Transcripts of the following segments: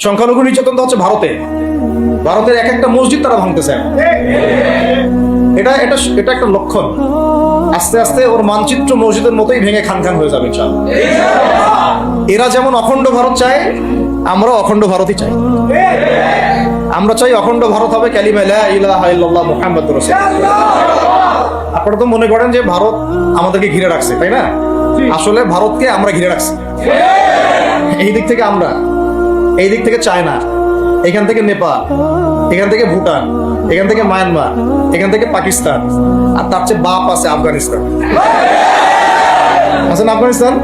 সংখ্যালঘু নির্যাতন তো হচ্ছে ভারতে। ভারতের এক একটা মসজিদ তারা ভাঙতেছে। এটা এটা এটা একটা লক্ষণ। আস্তে আস্তে ওর মানচিত্র মসজিদের মতোই ভেঙে খান খান হয়ে যাবে ইনশাআল্লাহ। এরা যেমন অখণ্ড ভারত চায়, আমরা অখণ্ড ভারতই চাই। আমরা চাই অখণ্ড ভারত হবে কালিমা লা ইলাহা ইল্লাল্লাহ মুহাম্মাদুর রাসূলুল্লাহ। আপনারা তো মনে করেন যে ভারত আমাদেরকে ঘিরে রাখছে, তাই না? আসলে ভারতকে আমরা ঘিরে রাখছি। এই দিক থেকে আমরা, এই দিক থেকে চায়না, এখান থেকে নেপাল, এখান থেকে ভুটান, এখান থেকে মায়ানমার, এখান থেকে পাকিস্তান, আর তার চেয়ে বাপ আছে আফগানিস্তান। আছেন আফগানিস্তান?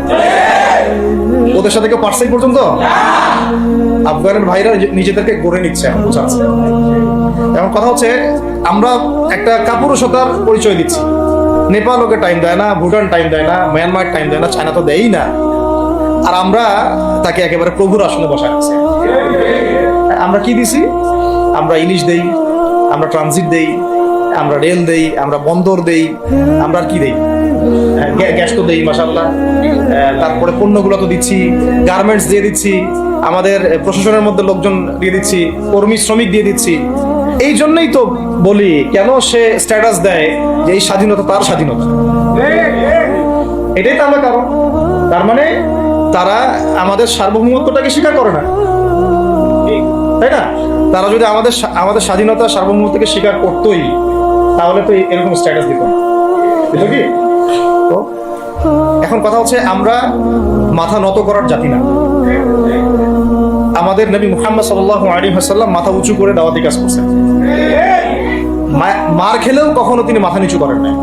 ওদের সাথে কেউ পারছে পর্যন্ত? আফগানের ভাইরা নিজেদেরকে গড়ে নিচ্ছে, এখন বোঝাচ্ছে। এখন কথা হচ্ছে, আমরা একটা কাপুরুষতার পরিচয় দিচ্ছি। নেপাল ওকে টাইম দেয় না, ভুটান টাইম দেয় না, মায়ানমার টাইম দেয় না, চায়না তো দেয়ই না। আর আমরা তাকে একেবারে প্রভুর আসনে বসায় রাখছি। আমরা কি দিছি? আমরা ইলিশ দেই, আমরা ট্রানজিট দেই, আমরা রেল দেই, আমরা বন্দর দেই, আমরা আর কি দেই? গ্যাস তো দেই মাশাআল্লাহ। তারপরে পণ্যগুলো তো দিচ্ছি, গার্মেন্টস দিয়ে দিচ্ছি, আমাদের প্রশাসনের মধ্যে লোকজন দিয়ে দিচ্ছি, কর্মী শ্রমিক দিয়ে দিচ্ছি। এই জন্যই তো বলি, কেন সে স্ট্যাটাস দেয় যে এই স্বাধীনতা তার স্বাধীনতা। এটাই তো আমরা কারণ। তার মানে তারা আমাদের সার্বভৌমত্বটাকে স্বীকার করে না, তাই না? তারা যদি আমাদের স্বাধীনতা সার্বভৌমত্বকে স্বীকার করতোই, তাহলে তো এরকম স্ট্যাটাস দিত না, বুঝলো কি? তো এখন কথা হচ্ছে, আমরা মাথা নত করার জাতি না। আমাদের নবী মুহাম্মদ সাল্লাল্লাহু আলাইহি ওয়াসাল্লাম মাথা উঁচু করে দাওয়াতি কাজ করছেন। মার খেলেও কখনো তিনি মাথা নিচু করেন নাই।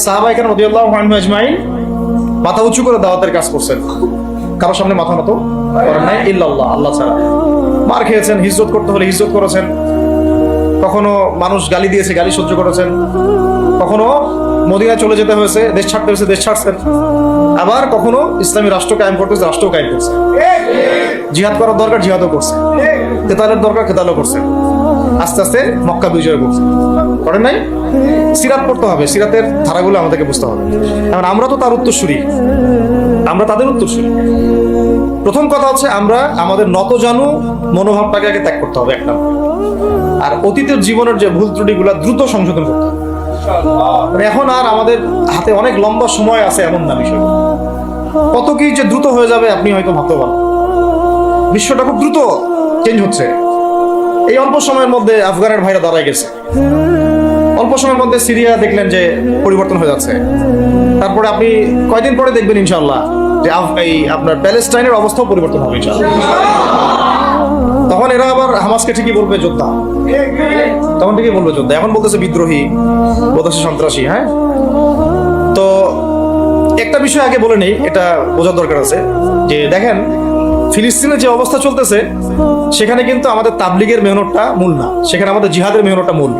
সাহাবায়ে কেরাম রাদিয়াল্লাহু আনহুম আজমাইন মাথা উঁচু করে দাওয়াতের কাজ করছেন, কারোর সামনে মাথা নত করেন নাই ইল্লাল্লাহ, আল্লাহ ছাড়া। মার খেয়েছেন, হিজরত করতে হলে হিজরত করেছেন, কখনো মানুষ গালি দিয়েছে, গালি সহ্য করেছেন, কখনো মদিনায় চলে যেতে হয়েছে, দেশ ছাড়তে হয়েছে, দেশ ছাড়ছেন, আবার কখনো ইসলামী রাষ্ট্র কায়েম করতে হয়েছে, রাষ্ট্র কায়েম করছে। জিহাদ করার দরকার, জিহাদও করছে, কেতালের দরকার, কেতালও করছে। আস্তে আস্তে মক্কা বিজয় করছে, করেন নাই? সিরাত পড়তে হবে, সিরাতের ধারাগুলো আমাদেরকে বুঝতে হবে। কারণ আমরা তো তার উত্তরসূরি, আমরা তাদের উত্তরসূরি। প্রথম কথা হচ্ছে, আমরা আমাদের নতজানু মনোভাবটাকে আগে ত্যাগ করতে হবে, একটা। আর অতীতের জীবনের যে ভুল ত্রুটিগুলো দ্রুত সংশোধন করতে হবে। এখন আর আমাদের হাতে অনেক লম্বা সময় আছে এমন না বিষয়। কত কি যে দ্রুত হয়ে যাবে আপনি হয়তো ভাবতে পারেন। বিশ্বটা খুব দ্রুত চেঞ্জ হচ্ছে। এই অল্প সময়ের মধ্যে আফগানের ভাইরা দাঁড়ায় গেছে, অল্প সময়ের মধ্যে সিরিয়া দেখলেন যে পরিবর্তন হয়ে যাচ্ছে। তারপরে আপনি কয়দিন পরে দেখবেন ইনশাআল্লাহ যে এই আপনার প্যালেস্টাইনের অবস্থাও পরিবর্তন হবে ইনশাআল্লাহ। তখন এরা আবার হামাসকে ঠিকই বলবে যোদ্ধা, তখন ঠিকই বলবে যোদ্ধা। এখন বলতেছে বিদ্রোহী, বলতেছে সন্ত্রাসী। হ্যাঁ, তো একটা বিষয় আগে বলে নেই, এটা বোঝার দরকার আছে যে দেখেন, ফিলিস্তিনে যে অবস্থা চলতেছে, সেখানে কিন্তু আমাদের তাবলিগের মেহনতটা মূল না, সেখানে আমাদের জিহাদের মেহনতটা মূল,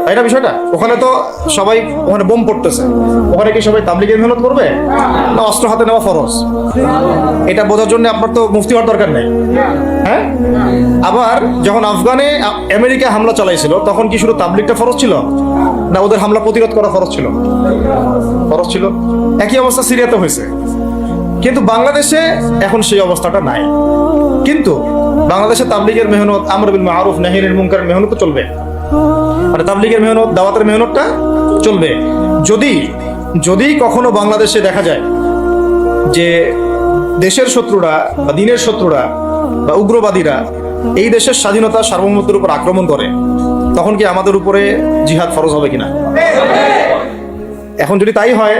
তাই না? বিষয়টা ওখানে তো সবাই, ওখানে বোম পড়তেছে, ওখানে কি সবাই তাবলিগের মেহনত করবে? না, অস্ত্র হাতে নেওয়া ফরজ। এটা বোঝার জন্য আপনার তো মুফতি হওয়ার দরকার নেই। হ্যাঁ, আবার যখন আফগানে আমেরিকা হামলা চালাইছিল, তখন কি শুধু তাবলিগটা ফরজ ছিল, না ওদের হামলা প্রতিরোধ করা ফরজ ছিল? ফরজ ছিল। একই অবস্থা সিরিয়াতে হয়েছে। কিন্তু বাংলাদেশে এখন সেই অবস্থাটা নাই। কিন্তু বাংলাদেশে তাবলিগের মেহনত, আমর বিল মারুফ নাহি আনিল মুনকারের মেহনত চলবে, মানে তাবলিগের মেহনত, দাওয়াতের মেহনতটা চলবে। যদি কখনো বাংলাদেশে দেখা যায় যে দেশের শত্রুরা বা দিনের শত্রুরা বা উগ্রবাদীরা এই দেশের স্বাধীনতা সার্বভৌমত্বের উপর আক্রমণ করে, তখন কি আমাদের উপরে জিহাদ ফরজ হবে কিনা? এখন যদি তাই হয়,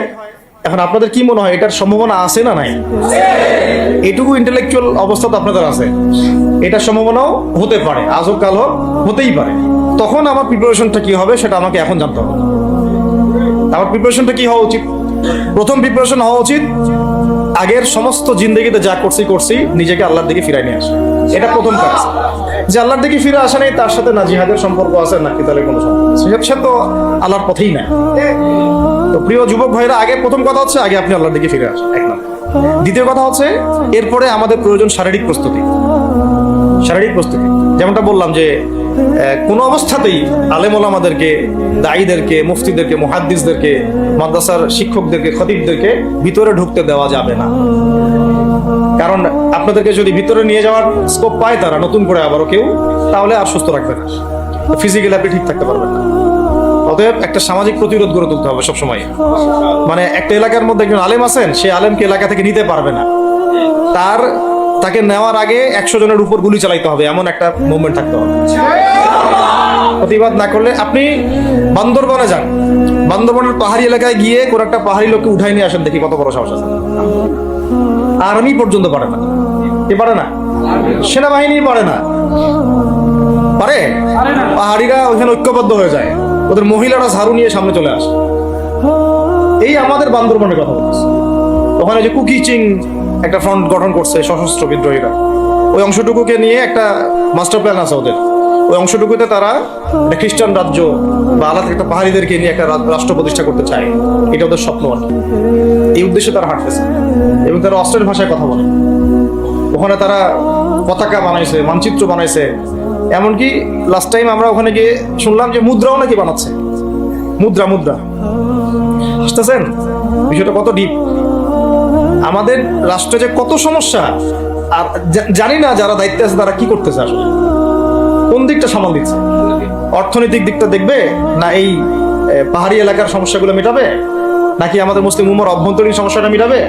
এখন আপনাদের কি মনে হয়, এটার সম্ভাবনা আছে না নাই? এটুকু ইন্টেলেকচুয়াল অবস্থা তো আপনাদের আছে, এটার সম্ভাবনাও হতে পারে, আজ হোক কাল হোক, হতেই পারে। তখন আমার প্রিপারেশনটা কি হবে সেটা আমাকে এখন জানতে হবে। আমার প্রিপারেশনটা কি হওয়া উচিত? প্রথম প্রিপারেশন হওয়া উচিত, আগের সমস্ত জিন্দেগিতে যা করছি নিজেকে আল্লাহর দিকে ফিরাই নিয়ে আসা। এটা প্রথম কাজ। যে আল্লাহর দিকে ফিরে আসা নেই, তার সাথে না জিহাদের সম্পর্ক আছে, না কিতালের কোনো সম্পর্ক আছে, সে তো আল্লাহর পথেই না। তো প্রিয় যুবক ভাইরা, আগে প্রথম কথা হচ্ছে, আগে আপনি আল্লাহর দিকে ফিরে আসেন, এক নম্বর। দ্বিতীয় কথা হচ্ছে, এরপরে আমাদের প্রয়োজন শারীরিক প্রস্তুতি। যেমনটা বললাম যে কোনো অবস্থাতেই আলেম ওলামাদেরকে, দায়ীদেরকে, মুফতিদেরকে, মুহাদ্দিসদেরকে, মাদ্রাসার শিক্ষকদেরকে, খতিবদেরকে ভিতরে ঢুকতে দেওয়া যাবে না। কারণ আপনাদেরকে যদি ভিতরে নিয়ে যাওয়ার স্কোপ পায় তারা নতুন করে আবারও কেউ, তাহলে আর সুস্থ রাখবে না, ফিজিক্যালি আপনি ঠিক থাকতে পারবেন না। অতএব একটা সামাজিক প্রতিরোধ গড়ে তুলতে হবে সবসময়। মানে একটা এলাকার মধ্যে একজন আলেম আছেন, সেই আলেমকে এলাকা থেকে নিতে পারবে না, তাকে নেওয়ার আগে 100 জনের উপর গুলি চালাইতে হবে, এমন একটা মুভমেন্ট থাকতে হবে। প্রতিবাদ না করলে আপনি বান্দরবনে যান, বান্দরবনের পাহাড়ি এলাকায় গিয়ে কোন একটা পাহাড়ি লোককে উঠাই নিয়ে আসেন, দেখি কত বড় সাহস আছে। আর্মি পর্যন্ত পারে না। কে পারে না? সেনাবাহিনী পারে না। পারে? পাহাড়িরা ওখানে ঐক্যবদ্ধ হয়ে যায়, ওদের মহিলারা ঝাড়ু নিয়ে সামনে চলে আসে। এই আমাদের বান্দরবনের কথা বলছে। ওখানে যে কুকি চিং একটা ফ্রন্ট গঠন করছে সশস্ত্র বিদ্রোহীরা, ওই অংশটুকুকে নিয়ে একটা মাস্টার প্ল্যান আছে ওদের। ওই অংশটুকুতে তারা একটা খ্রিস্টান রাজ্য বা আলাদা একটা পাহাড়িদেরকে নিয়ে একটা রাষ্ট্র প্রতিষ্ঠা করতে চায়, এটা ওদের স্বপ্ন আর কি। এই উদ্দেশ্যে তারা হাঁটতেছে এবং তারা অস্ট্রেল ভাষায় কথা বলে। ওখানে তারা পতাকা বানাইছে, মানচিত্র বানাইছে, এমনকি লাস্ট টাইম আমরা ওখানে গিয়ে শুনলাম যে মুদ্রাও নাকি বানাচ্ছে। মুদ্রা বুঝতেছেন বিষয়টা কত ডিপ? আমাদের রাষ্ট্রে যে কত সমস্যা, আর জানি না যারা দায়িত্বে আছে তারা কি করতেছে, আসলে কোন দিকটা সামাল দিচ্ছে। অর্থনৈতিক দিকটা দেখবে না এই পাহাড়ি এলাকার সমস্যাগুলো মেটাবে, নাকি আমাদের মুসলিম উম্মার অভ্যন্তরীণ সমস্যাটা মেটাবে,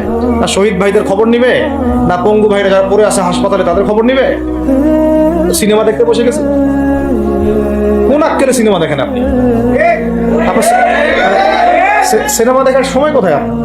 না শহীদ ভাইদের খবর নিবে, না পঙ্গু ভাইরা যারা পড়ে আছে হাসপাতালে তাদের খবর নিবে? সিনেমা দেখতে বসে গেছে। কোন আক্কেলে সিনেমা দেখেন আপনি? সিনেমা দেখার সময় কোথায় আপনার?